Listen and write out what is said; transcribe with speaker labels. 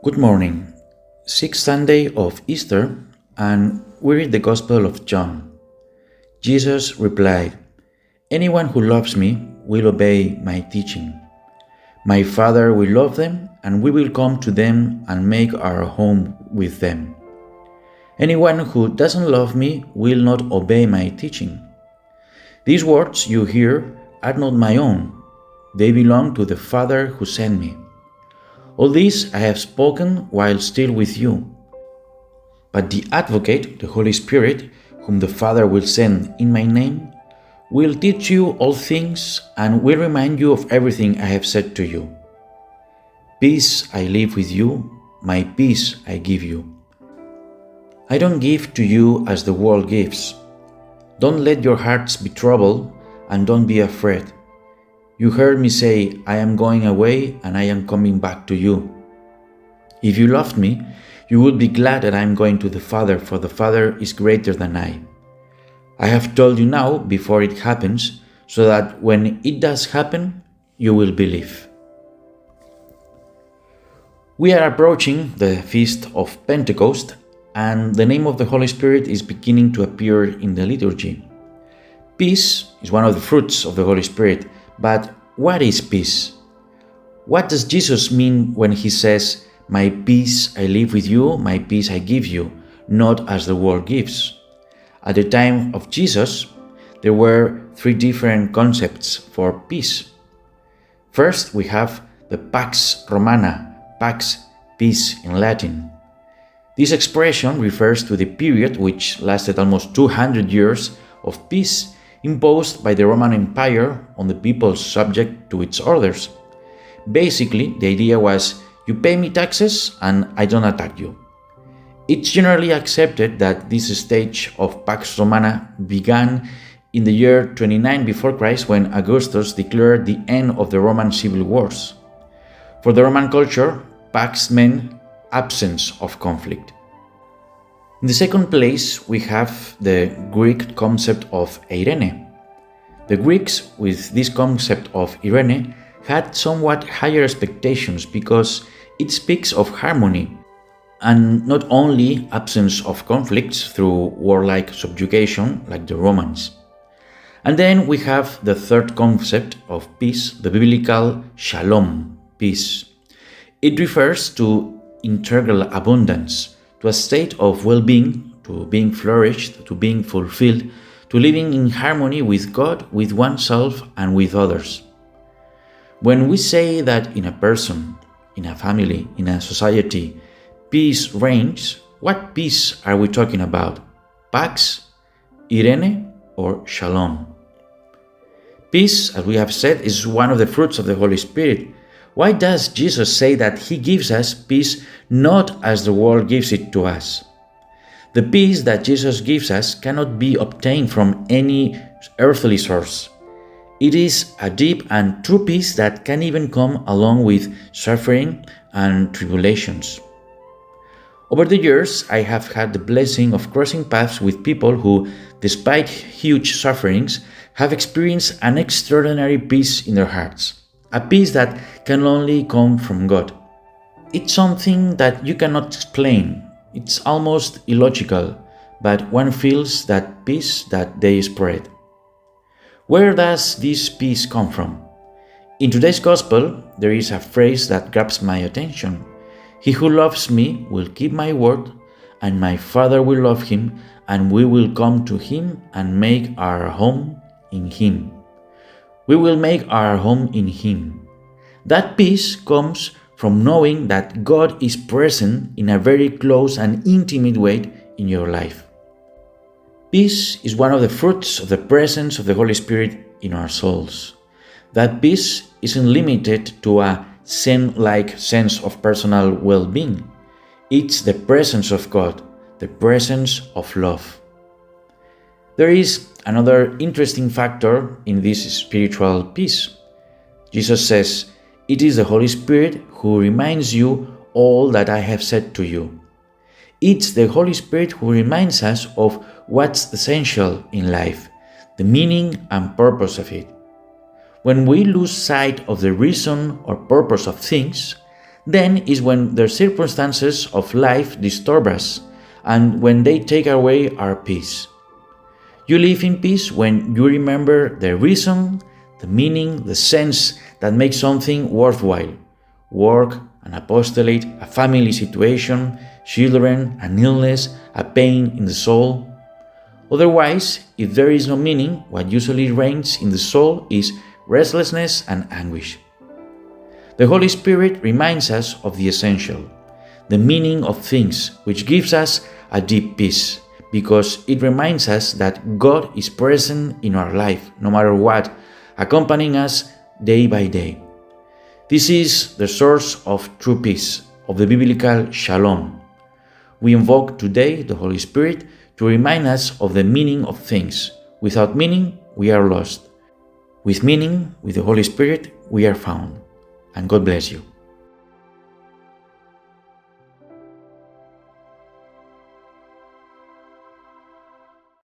Speaker 1: Good morning. Sixth Sunday of Easter, and we read the Gospel of John. Jesus replied, "Anyone who loves me will obey my teaching. My Father will love them, and we will come to them and make our home with them. Anyone who doesn't love me will not obey my teaching. These words you hear are not my own. They belong to the Father who sent me. All this I have spoken while still with you. But the Advocate, the Holy Spirit, whom the Father will send in my name, will teach you all things and will remind you of everything I have said to you. Peace I leave with you, my peace I give you. I don't give to you as the world gives. Don't let your hearts be troubled and don't be afraid. You heard me say, I am going away and I am coming back to you. If you loved me, you would be glad that I am going to the Father, for the Father is greater than I. I have told you now before it happens, so that when it does happen, you will believe." We are approaching the Feast of Pentecost, and the name of the Holy Spirit is beginning to appear in the liturgy. Peace is one of the fruits of the Holy Spirit, but what is peace? What does Jesus mean when he says, "My peace I leave with you, my peace I give you, not as the world gives"? At the time of Jesus, there were three different concepts for peace. First, we have the Pax Romana, Pax, peace in Latin. This expression refers to the period which lasted almost 200 years of peace imposed by the Roman Empire on the people subject to its orders. Basically, the idea was, you pay me taxes and I don't attack you. It's generally accepted that this stage of Pax Romana began in the year 29 before Christ, when Augustus declared the end of the Roman civil wars. For the Roman culture, Pax meant absence of conflict. In the second place, we have the Greek concept of eirene. The Greeks, with this concept of eirene, had somewhat higher expectations because it speaks of harmony and not only absence of conflicts through warlike subjugation like the Romans. And then we have the third concept of peace, the biblical shalom, peace. It refers to integral abundance, to a state of well-being, to being flourished, to being fulfilled, to living in harmony with God, with oneself, and with others. When we say that in a person, in a family, in a society, peace reigns, what peace are we talking about? Pax, eirene, or shalom? Peace, as we have said, is one of the fruits of the Holy Spirit. Why does Jesus say that he gives us peace not as the world gives it to us? The peace that Jesus gives us cannot be obtained from any earthly source. It is a deep and true peace that can even come along with suffering and tribulations. Over the years, I have had the blessing of crossing paths with people who, despite huge sufferings, have experienced an extraordinary peace in their hearts. A peace that can only come from God. It's something that you cannot explain. It's almost illogical, but one feels that peace that they spread. Where does this peace come from? In today's Gospel, there is a phrase that grabs my attention. "He who loves me will keep my word, and my Father will love him, and we will come to him and make our home in him." We will make our home in him. That peace comes from knowing that God is present in a very close and intimate way in your life. Peace is one of the fruits of the presence of the Holy Spirit in our souls. That peace isn't limited to a Zen-like sense of personal well-being. It's the presence of God, the presence of love. There is another interesting factor in this spiritual peace. Jesus says, "It is the Holy Spirit who reminds you all that I have said to you." It's the Holy Spirit who reminds us of what's essential in life, the meaning and purpose of it. When we lose sight of the reason or purpose of things, then is when the circumstances of life disturb us and when they take away our peace. You live in peace when you remember the reason, the meaning, the sense that makes something worthwhile. Work, an apostolate, a family situation, children, an illness, a pain in the soul. Otherwise, if there is no meaning, what usually reigns in the soul is restlessness and anguish. The Holy Spirit reminds us of the essential, the meaning of things, which gives us a deep peace, because it reminds us that God is present in our life, no matter what, accompanying us day by day. This is the source of true peace, of the biblical shalom. We invoke today the Holy Spirit to remind us of the meaning of things. Without meaning, we are lost. With meaning, with the Holy Spirit, we are found. And God bless you.